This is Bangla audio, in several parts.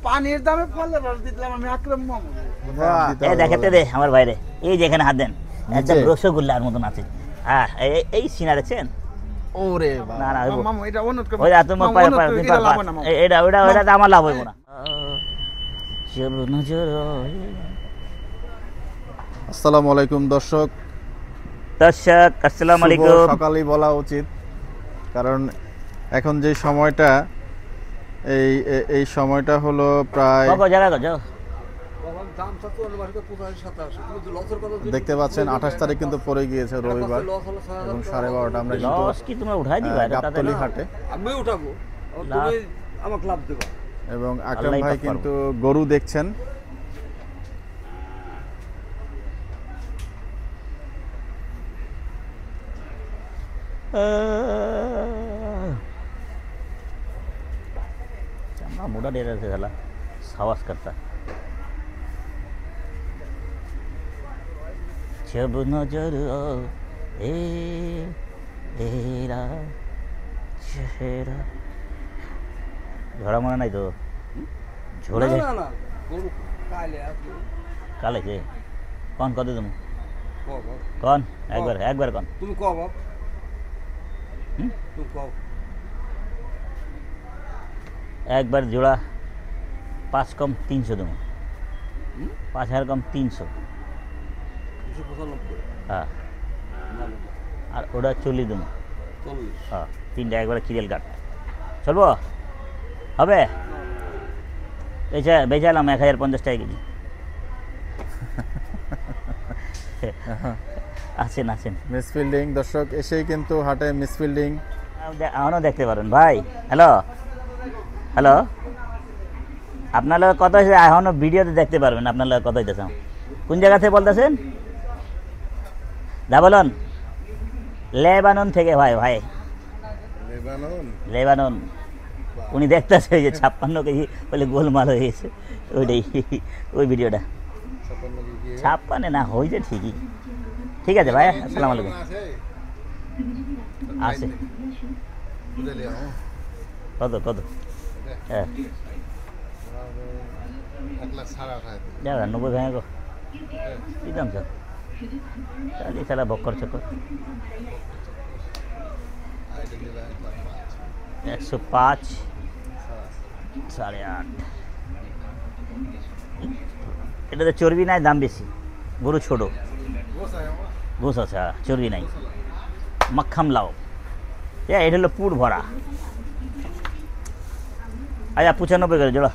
পানির দামে ফলে রস দিলাম আমি আকরাম মামুন। এই দেখাতে দে আমার বাইরে, এই যে এখানে হাত দেন, একদম রসগোল্লার মতন আছে। হ্যাঁ এই সিনা দেখছেন? ওরে না না মামু এটা অনুরোধ করব। ওই তুমি এটা আমার লাভ হইব না। আসসালামু আলাইকুম দর্শক, আসসালামু আলাইকুম। সকালই বলা উচিত, কারণ এখন যে সময়টা এই সময়টা হলো প্রায় দেখতে পাচ্ছেন 28 তারিখ কিন্তু পড়ে গিয়েছে রবিবার এবং 12:30 আমরা কিন্তু গাবতলী হাটে এবং আকরাম ভাই কিন্তু গরু দেখছেন। मोटा दे रहे थे साला सावास करता। जब नजर ए तेरा चेहरा झोड़ा मना नहीं तो झोड़े जाए काले के कौन कह दे तुम कौन एक बार कौन तुम कहो बाप तुम कहो एक बार जोड़ा 5 कम 300 दूँ 5000 कम 300 हाँ और ओडा 40 दूँ हाँ 3टा एक बार क्लियर काट चलबो হবে বেচালাম 1050 টাকা কেজি। আছেন মিসফিল্ডিং দর্শক এসেই কিন্তু হাটে মিসফিল্ডিং এখনও দেখতে পারেন ভাই। হ্যালো আপনার লোক কত হয়েছে এখনও ভিডিওতে দেখতে পারবেন। আপনার লোক কত হইতেছে কোন জায়গা থেকে বলতেছেন? বলুন লেবানন থেকে ভাই লেবানন উনি দেখতেছে যে 56 কেজি বলে গোলমাল হয়ে গেছে ওইটাই ওই ভিডিওটা 56 না হয়েছে ঠিকই। ঠিক আছে ভাই আসসালামু আলাইকুম। আছে কত হ্যাঁ 90 ভেঙে গো কি দাম স্যার চালি সালা বক্কর চক্কর 105 8.5 এটাতে চর্বি নাই, দাম বেশি, গরু ছোট, গোস আছে চর্বি নাই, মাখাম লাও এটা হলো পুর ভরা। আচ্ছা 95 করে জোড়া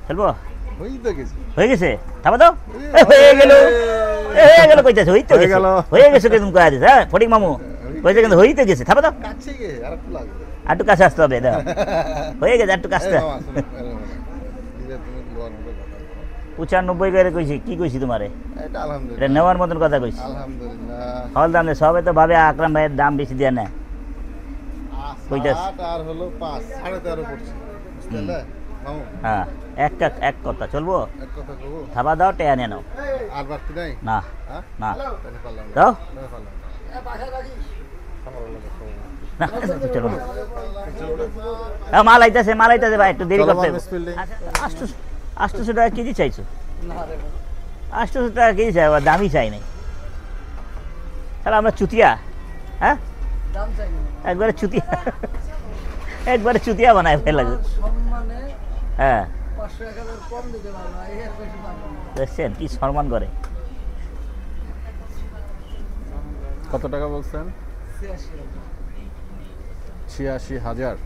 চলবো হয়ে গেছে থামা দাও হয়ে গেল কইতেছে হয়ে গেছে তুমি কয়ে দিস। হ্যাঁ ফটিক মামু কইছে কিন্তু হইতে গেছে থামা দাও একটু কাছে আসতে হবে দাও হয়ে গেছে একটু কাছে 95 করে কইছি কি কইছি তোমারে এটা নেওয়ার মতন কথা কইছি। হল দাম নেই সবে তো ভাবে আকরাম ভাইয়ের দাম বেশি দেয় না কইতাছে হ্যাঁ এক কথা চলবো খাবার দাও টেয়া নিয়ে নাও না না দাও চলো মাল আইতাছে ভাই একটু দেরি করতে হবে। 800 টাকা কেজি চাইছো? 800 টাকা কেজি চাই দামই চাই নাই তাহলে আমরা চুতিয়া। হ্যাঁ একবারে চুতিয়া বানায় ফেলা হ্যাঁ দেখছেন কি সম্মান করে। কত টাকা বলছেন? 86,000।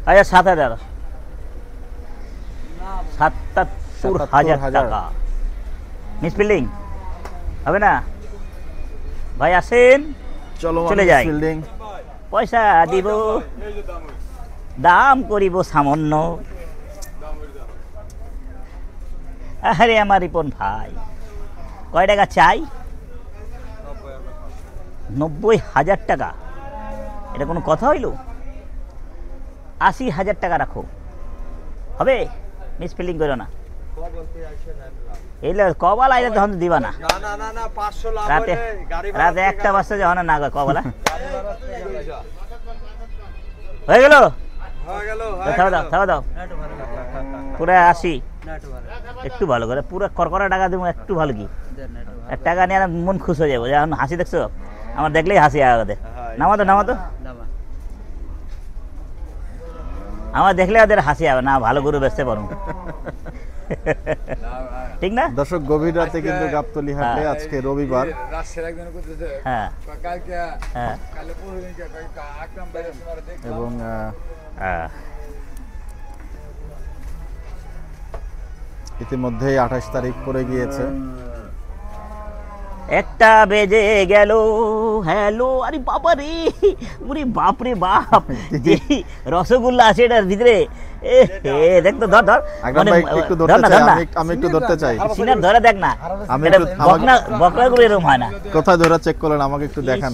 আচ্ছা 77,000 টাকা মিসফিল্ডিং হবে না ভাই? আসেন চলে যাই পয়সা দিব দাম করিব সামান্য। আরে আমার রিপন ভাই কয় টাকা চাই? 90,000 টাকা। এটা কোনো কথা হইল? 80,000 টাকা রাখো হবে? মিসফিল্ডিং করো না। এইলে কবাল আইলে তখন দিবা না। রাতে 1টা বাজতে যখন না কবালা হয়ে গেল থাবা দাও পুরো 80 একটু ভালো করে পুরো করকরা টাকা দেবো একটু ভালো কি টাকা নিয়ে মন খুশ হয়ে যাবো এখন হাসি দেখছো আমার দেখলেই হাসি আগে নামাতো আমার দেখলে ওদের হাসি হবে না ভালো গরু বেচতে পারো ঠিক না দর্শক গভীর রাতে কিন্তু গাবতলী হাটে আজকে রবিবার হ্যাঁ এবং ইতিমধ্যেই 28 তারিখ পড়ে গিয়েছে একটা বেজে গেল হ্যালো আরে বাবা রে উরে বাপ রে বাপ যে রসগোল্লা আছে এটার ভিতরে দেখ তো ধর একটু ধরতে চাই আমি একটু ধরতে চাই সিনার ধরে দেখ না আমি একটু বকরাগুলো এরকম হয় না কোথায় ধরে চেক করলেন আমাকে একটু দেখান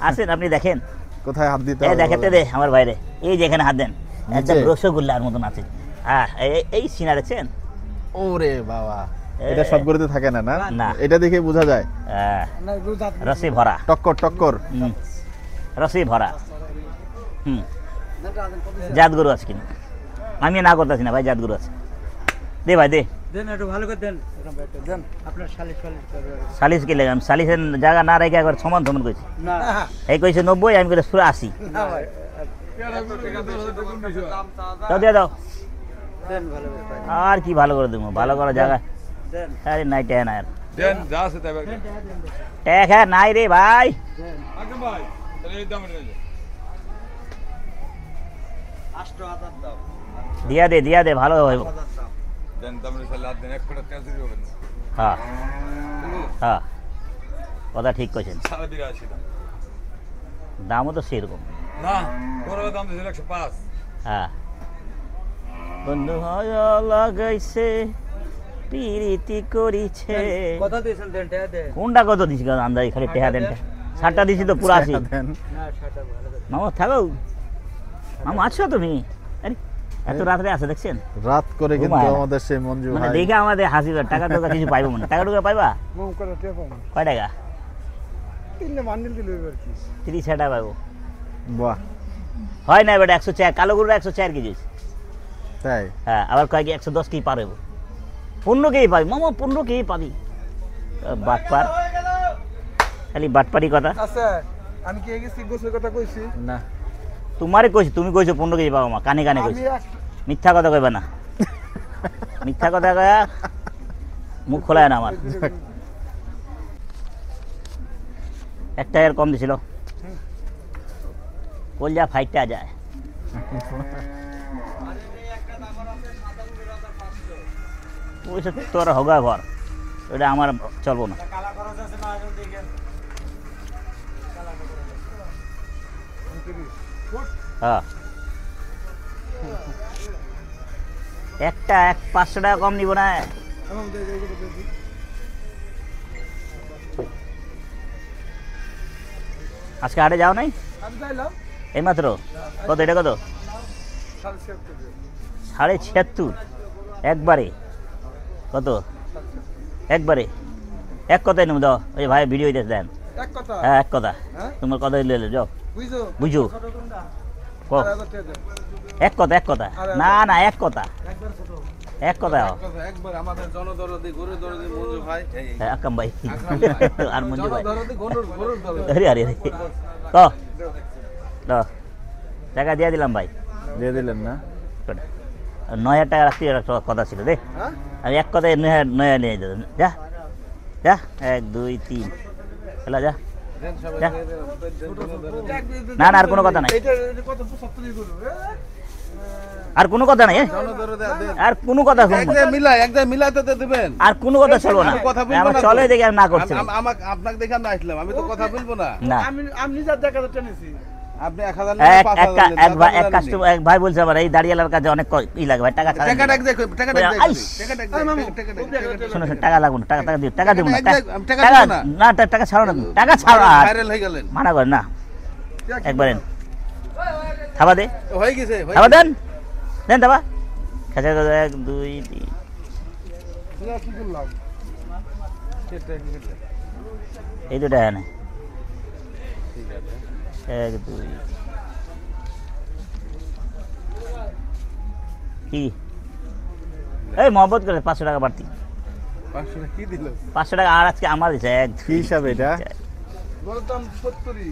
আসেন আপনি দেখেন কোথায় হাত দিতে হবে দেখাতে দে আমার বাইরে এই যেখানে হাত দেন একদম রসগোল্লার মতন আছে হ্যাঁ এই সিনা দেখছেন ওরে বাবা এটা সব গরুতে থাকে না না এটা দেখে বোঝা যায় রসে ভরা টক্কর রসে ভরা জাত গরু আছে কিনা আমি না করতেছি না ভাই জাত গরু আছে দে ভাই দে সালিশ কি লাগে আমি সালিশের জায়গা না রেখে একবার সমান কইছি এই কইছে 90 আমি কইছি পুরো 80 দাও দিয়ে দাও আর কি ভালো করে দেবো ভালো করা জায়গা আরে নাই ট্যান আর ট্যাক হ্যাঁ নাই রে ভাই দিয়া দে ভালো হইব হ্যাঁ হ্যাঁ কথা ঠিক কইছেন দামও তো সেরকম হ্যাঁ বন্ধু হয় লাগাইছে পিরিতি করিছে কোনটা কত দিছি আন্দাজ খালি টেহা দেন 60টা দিছি তো পুরো 80 মামা থাকো মামা আছো তুমি আরে এত রাতে আছে দেখছেন রাত করে কিন্তু আমাদের সেই মঞ্জু মানে দেখে আমাদের হাসি টাকা টাকা কিছু পাইবো না টাকা টাকা পাইবা কয় টাকা 3 বান্ডিল দিলে এবার কি 30 টাকা পাইবো বাহ হয় না বেটা 104 কালো গরু 104 কেজি তাই হ্যাঁ আবার কয় কি 110 কেজি পার হইব 15 কেজি পাবি মামা 15 কেজি পাবি বাটপার খালি বাটপারি কথা আচ্ছা আমি কি এগেছি গোসের কথা কইছি না তোমারে কইছি তুমি কইছো 15 কেজি পাবো মা কানে কানে কইছি মিথ্যা কথা কইবা না মিথ্যা কথা কয়া মুখ খোলায় না আমার একটা এর কম দিছিল কলজা ফাইটটা যায় ওইসব তোর হোগা ঘর ওটা আমার চলবো না হ্যাঁ একটা 500 টাকা কম নিব না আজকে হাটে যাও নাই এই মাত্র কত এটা কত 76.5 একবারে কত একবারে এক কথাই নেব দাও ওই ভাই ভিডিও দিতে দেন হ্যাঁ এক কথা তোমার কথা লইলে যাও বুঝো এক কথা না না এক কথা একবার আমাদের জনদরদি গরু দরদি মঞ্জু ভাই হ্যাঁ আকাম ভাই আর মঞ্জু ভাই জনদরদি গরুর দরদি আরে আরে ক টাকা দিয়ে দিলাম ভাই দিয়ে দিলেন না 9,000 টাকা রাখতে একটা কথা ছিল রে আমি এক কথায় 9,000 নিয়ে যাবো যা যা 1 2 3 চলা যা না না আর কোনো কথা নাই আর কোনো কথা নাই আর কোনো কথা আর কোনো কথা চলবো না আমার চলে দেখে আমি না করছি আপনাকে দেখে আমি আসলাম আমি তো কথা বলবো না আমি যা দেখা যাচ্ছে নিছি আপনি 1000 এক কাস্টমার এক ভাই বলছে আমার এই দাঁড়িয়ালার কাছে অনেক ই লাগে ভাই টাকা ছাড়া শোনো টাকা লাগবে না টাকা দিব না টাকা না টাকা ছাড়ো না টাকা ছাড়ো ভাইরাল হয়ে গেলেন মানা করেন না একবারে খাবা দে হয়ে গেছে খাবা দেন দেন দাবা খাজা 1 2 3 কি করলাম এই দুটো এনে ঠিক আছে 1 2 কি এই মহব্বত করে 500 টাকা বাড়তি 500 টাকা কি দিল 500 টাকা আর আজকে আমার দিছে এক কি হিসাব এটা? গরুর দাম 70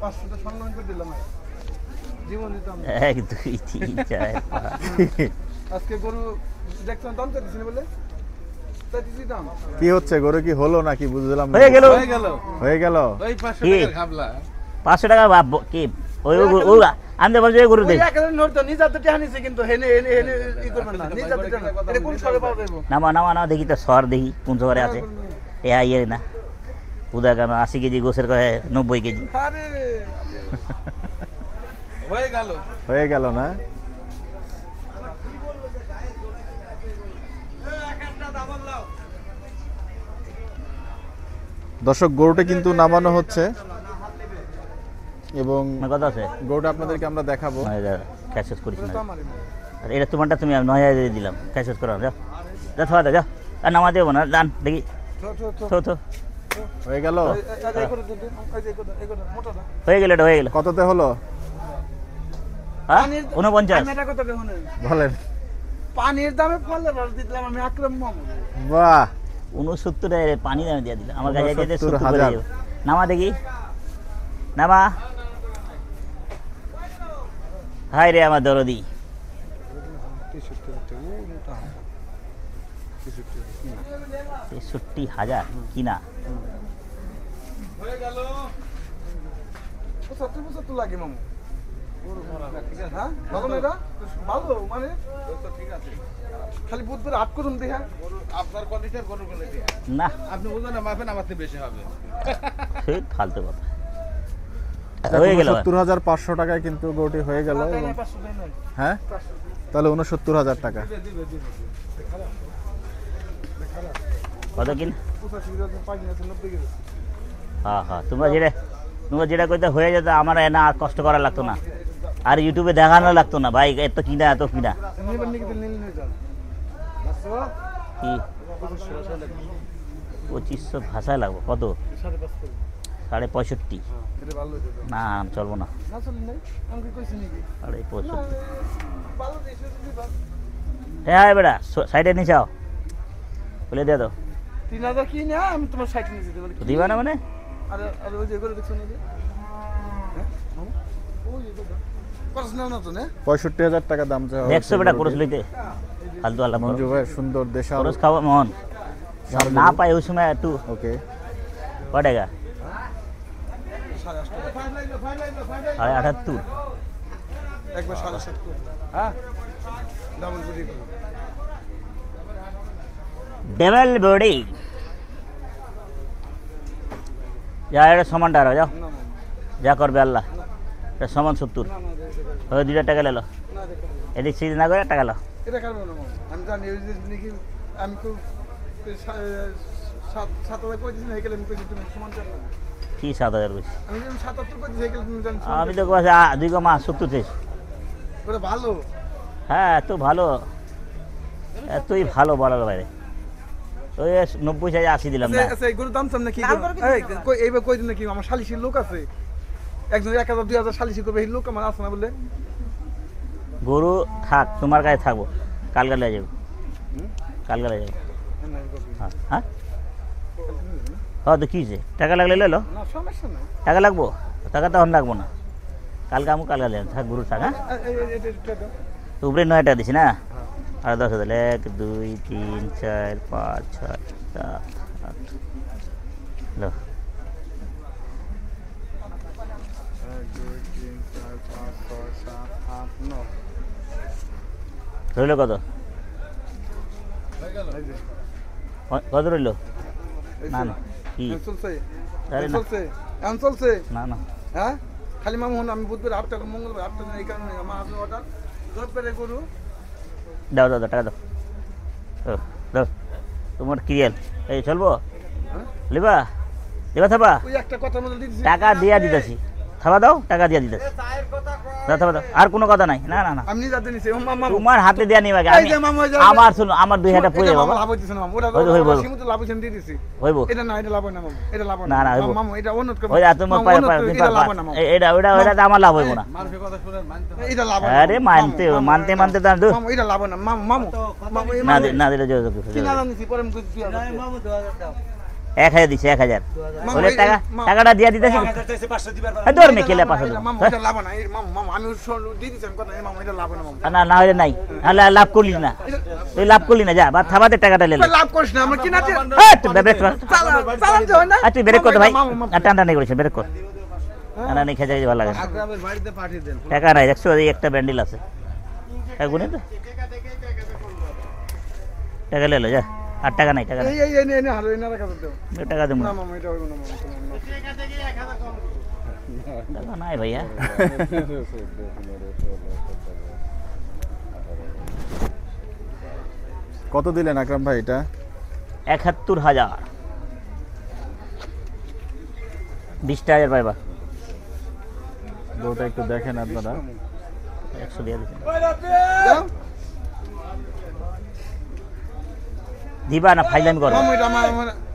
500 টাকা সম্মান করে দিলাম জীবন দিতাম 1 2 3 4 5 আজকে গরু দেখছেন দাম দিছি না বলে দিছি দাম কি হচ্ছে গরু কি হলো নাকি বুঝলাম না। হয়ে গেল হয়ে গেল ওই 500 কি? টাকার ঘাবলা 500 টাকা কি ওই ওই আনতে বলছে গরু দে ওই একটা নোট তো নিজে হাতে টাকা নিছে কিন্তু হেনে হেনে হেনে ই করবেন না নিজে হাতে টাকা এটা কোন সরে পাওয়া যাবে নামা নামা নামা দেখি তো সর দেখি কোন শহরে আছে এ ইয়ে না উদা কেন 80 কেজি গোসের কয়ে 90 কেজি আরে হয়ে গেল না। দর্শক গরুটা কিন্তু নামানো হচ্ছে এবং কথা আছে গরুটা আপনাদেরকে আমরা দেখাবো। ক্যাশ করিস না আর এটা তোমারটা তুমি 9000 দিয়ে দিলাম ক্যাশ করো যাও যা থাবা যা আর নামা দেবো না জান দেখি তো তো হয়ে গেল হয়ে গেল এটা হয়ে গেল কততে হলো হ্যাঁ 49 বলেন? পানির দামে ফল দিলাম আমি আকরাম মামু বাহ 69 এর পানি দামে দিয়ে দিলাম আমার কাছে দিয়ে 69,000 নামা দেখি নামা হাই রে আমার দরদি 63,000 কিনা হয়ে গেল 75 লাগে মামু হ্যাঁ ভালো না এটা ভালো মানে ঠিক আছে খালি বুধবার 8 করুন দেখা আপনার কোয়ালিটি আর গরুর কোয়ালিটি না আপনি বুঝেন না মাপেন আমার থেকে বেশি হবে সেই ফালতু কথা হয়ে গেল 70,500 টাকায় কিন্তু গরুটি হয়ে গেল এবং হ্যাঁ তাহলে 69,000 টাকা। কত কিন হ্যাঁ হ্যাঁ তোমরা যেটা কইতে হয়ে যেত আমার না আর কষ্ট করা লাগতো না আর ইউটিউবে দেখানো লাগতো না ভাই এত কিনা এত কিনা কি 2500 ভাষায় লাগবে কত 65.5 না চলবো না 65.5 হ্যাঁ বেটা সাইডে নিয়ে যাও বলে দিয়ে দাও 3000 কি না আমি তোমার সাইড নিয়ে যেতে বলি দিবা না মানে আরে আরে ওই যে করে দেখছো না যে হ্যাঁ ওই যে করছ না তো না 65,000 টাকা দাম চাওয়া হচ্ছে। দেখছো বেটা কোরস লইতে ফালতু আল্লাহ মঞ্জু ভাই সুন্দর দেশাল কোরস খাওয়া মন না পাই ওই সময় একটু ওকে কটেগা 78 78 একবার 7.5 হ্যাঁ ডাবল বডি ডেভেল বডি যা এটা সমানটা আর যাও যা করবে আল্লাহ এটা সমান 70 ওই 2 টাকা লেলো এদিক সিজ না করে টাকা লো এটা কারণ না আমি জানি ওই যে নাকি আমি তো 7,000 কই দিছি না হেকেলে আমি কইছি তুমি সমান চাও কি 7000 কইছি আমি যেমন 77 কই দিছি হেকেলে তুমি জানো আমি তো কইছি 2,70 চাইছি ওটা ভালো হ্যাঁ এত ভালো এতই ভালো বলার বাইরে ওই 90 চাই 80 দিলাম না আচ্ছা এই গরুর দাম চান নাকি এই কই এইবার কই দিন নাকি আমার শালিশির লোক আছে একজন 1000 2000 শালিশি করবে এই লোক আমার আছে না বলে গরু থাক তোমার কাছে থাকবো কালকে লয়ে যাবো কালকে লয়ে যাবো হ্যাঁ হ্যাঁ হ্যাঁ তো কী হয়েছে টাকা লাগলে লো না সমস্যা নাই টাকা লাগবো টাকা তখন লাগবো না কালকে আমি কালকে লেন থাক গরু থাক হ্যাঁ তো উপরে 9 টাকা দিছি না আর 10,000 1 2 3 4 5 6 7 8 লো 1 2 3 4 5 6 7 8 9 রইল কত কত রইল না না কি চলছে আরে না চলছে এখন চলছে না না হ্যাঁ খালি মামু হন আমি বুধবার 8 টাকা মঙ্গলবার 8 টাকা এই কারণে আমার আছে অর্ডার রোববারে গরু দাও দাও টাকা দাও দাও তোমার ক্রিয়াল এই চলবো হ্যাঁ লিবা লিবা থাবা ওই একটা কথা মনে দিছি টাকা দিয়া দিতেছি থাবা দাও, টাকা দিয়ে দিতেছে। দাও থাবা দাও, আর কোনো কথা নাই। না না না, আপনি যাতে নিছে মামা তোমার হাতে দেয়া নিবা এই যে মামা, এই যে- আমার শুনো, আমার 2 হাজার পড়ে বাবা। লাভ হইতেছে না মামা, ওটা হইবো, হইবো। সীমিত লাভ হইছে দিয়ে দিছি। হইব এটা না, এটা লাভ হয় না মামা, এটা লাভ হয় না, না, হইবো। মামা এটা অনুরোধ করব। ওই যা তোমার পায়ে পায়ে এটা লাভ হয় না মামা, এটা তো আমার লাভ হইব না। মানুষের কথা শুনে মানতে হয়। এটা লাভ হয় না। আরে মানতে মামা, মানতে মানতে তো দূর। মামা এটা লাভ হয় না মামা, মামা মামা এই না মামা না দিলে জোর 3000 নিছি, পরে আমি কইছি 2000 দাও। 1000 দিছে 1000 মামা, ওরে এই- টাকা মামা- টাকাটা দিয়া দিতেছি। দূর মে কেলে পাশে এটা মামা এটা লাভ হয় না, এই মামা মামা আমি দিয়ে দিছি আমি কথা, এই মামা এটা লাভ হয় না মামা। না না হইলে নাই, নাহলে লাভ করলি না, তুই লাভ করলি না, যা বা থাবাতে টাকাটা লে লে। লাভ করিস না, আমরা কি না হ্যাঁ তুই ব্রেক কর, চালাতে হয় না। আর তুই ব্রেক কর তো ভাই, মামা, মামা, আর টান টান করিস ব্রেক কর। না না খেজা ভালো লাগে না। আগ্রামের বাড়িতে পাঠিয়ে দেন। টাকা নাই, দেখছো এই একটা ব্যান্ডেল আছে, টাকা গুনে তো টাকা লে লো যা। আর টাকা নাই, টাকা নাই, এই এই এই নে হারো এনা রাখা দাও। টাকা দেবো না না, মামা এটা হইব না মামা। টাকা নাই ভাইয়া। কত দিলেন আকরাম ভাই এটা? ৭১,০০০। 20টা হাজার পাইবা। গরুটা একটু দেখেন আপনারা। 100 দিয়ে দিচ্ছেন, যাও দিবা না ফাইলামি করো। মামা এটা আমার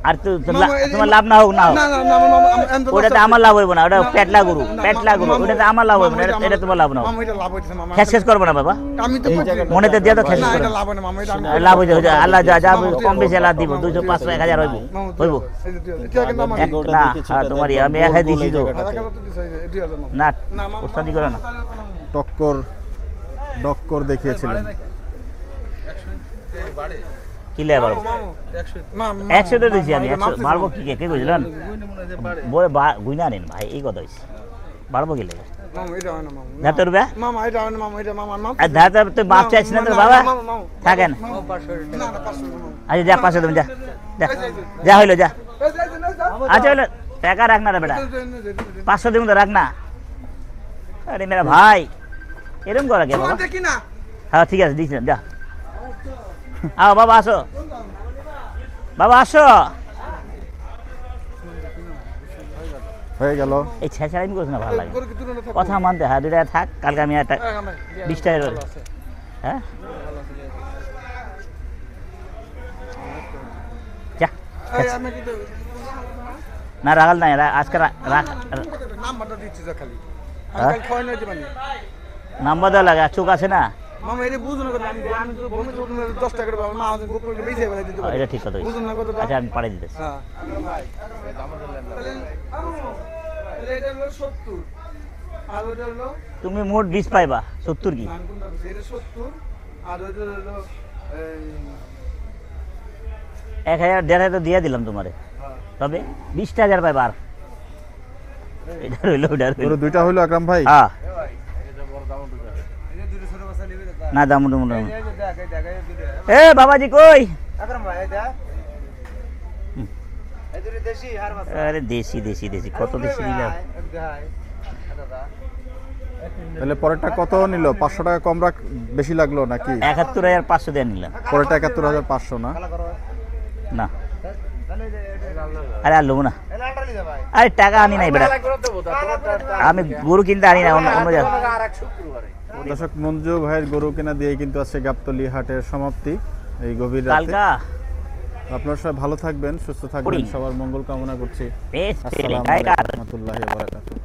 আর মামা, তোমার লাভ না হোক না হোক, না না না মামা আমি তো ওটাতে আমার লাভ হইব না, ওটা পেটলা গরু, ওটাতে আমার লাভ হইব না, এটা তোমার লাভ না হোক। মামা এটা লাভ হইছে মামা। শেষ করবো না বাবা, আমি তো মনেতে দিয়ে তো শেষ না করবো এটা না। লাভ হয় না মামা, এটা আমি লাভ হইছে হইছে, আল্লাহ যা যা কম বেশি আল্লাহ দিব, 200 500 1000 হইব হইব। এটা কিন্তু আমার না হ্যাঁ তোমার আমি 1000 দিছি তো, টাকা তো দিছে 2000 মামা। না না মামা ওস্তাদি করো না। টক্কর দেখিয়েছিলেন। কি লে বাড়বো, মামা 100 তো দিছি আমি, 100 বাড়বো কি কে বুঝলেন, বলে গুইনা নেন ভাই, এই কথা হইছে, বাড়বো কি লেগে মামা এটা হয় না মামা। না তোর বে মামা এটা হয় না মামা, এটা মামা মামা। আর ধার তুই বাপ চাইছিস না তোর বাবা থাকেন। না না 500 না। আচ্ছা যা 500 তুমি যা যা যা হইলো যা। আচ্ছা হইলো, টাকা রাখ না রে বেটা, 500 দিন তো রাখ না। আরে মেরা ভাই এরকম করা কে বাবা? দেখি না হ্যাঁ ঠিক আছে দিচ্ছি যা। আও বাবা আসো, বাবা আসো। হয়ে গেল। এই ছেঁচড়ামি করছ না, ভালো লাগে করে কি তুলনা থাকবে? কথা মানতে। হ্যাঁ 2 টাকা থাক, কালকে আমি একটা 20 টাকা রইল। হ্যাঁ যা এই আমি কিন্তু না রাগাল নাই, আজকে রাখ নাম্বারটা দিচ্ছি যা খালি। হ্যাঁ? আমি খাওয়াই না দিবানি। নাম্বার দেওয়া লাগে, চোখ আছে না। মামা এটা বুঝুন কথা, আমি তো বমি তো 10 টাকা করে মা আমাদের গোপন করে বেঁচে বেলা দিতে পারি। এটা ঠিক কথা বুঝুন না কথা। আচ্ছা আমি পাঠিয়ে দিতেছি। হ্যাঁ এটা হলো 70 আর ওটা হলো তুমি মোট 20 পাইবা, 70 কি মান কোনটা বলছি? এটা 70 আর ওটা হলো 1000 1500 তো দিয়ে দিলাম তোমারে, হ্যাঁ তবে 20,000 পাইবা। আর এটা রইলো, ওটা রইলো। গরু দুইটা হইলো আকরাম ভাই। হ্যাঁ এটা দুটো ছোট বাচ্চা নিবে দাদা। না দাম এই যে দেখ এই দুটো। এ বাবাজি কই? আকরাম ভাই এই দেখ। এই দুটো দেশি হার বাচ্চা। আরে দেশি দেশি দেশি, কত দেশি দিলাম। এক দেখাই দাদা। তাহলে পরেরটা কত নিল? 500 টাকা কম রাখ, বেশি লাগলো নাকি? 71,500 দিয়ে নিলাম। পরেরটা 71,500 না? খেলা করো। না তাহলে এটা লাল লাল। আরে আর লোবো না, এই লালটা নিতে ভাই। আরে টাকা আনি নাই বেটা, আমি গরু কিনতে আনি না, অন্য জায়গা। আর এক শুক্রবারে। দর্শক, মঞ্জু ভাইয়ের গরু কেনা দিয়ে কিন্তু আছে গাবতলী হাটের সমাপ্তি এই গভীর রাতে। কালকা আপনারা সবাই ভালো থাকবেন, সুস্থ থাকবেন, করি। সবার মঙ্গল কামনা করছি। বেশ আসসালামু গায়কার আলাইকুম ওয়া রাহমাতুল্লাহি ওয়া বারাকাতুহু।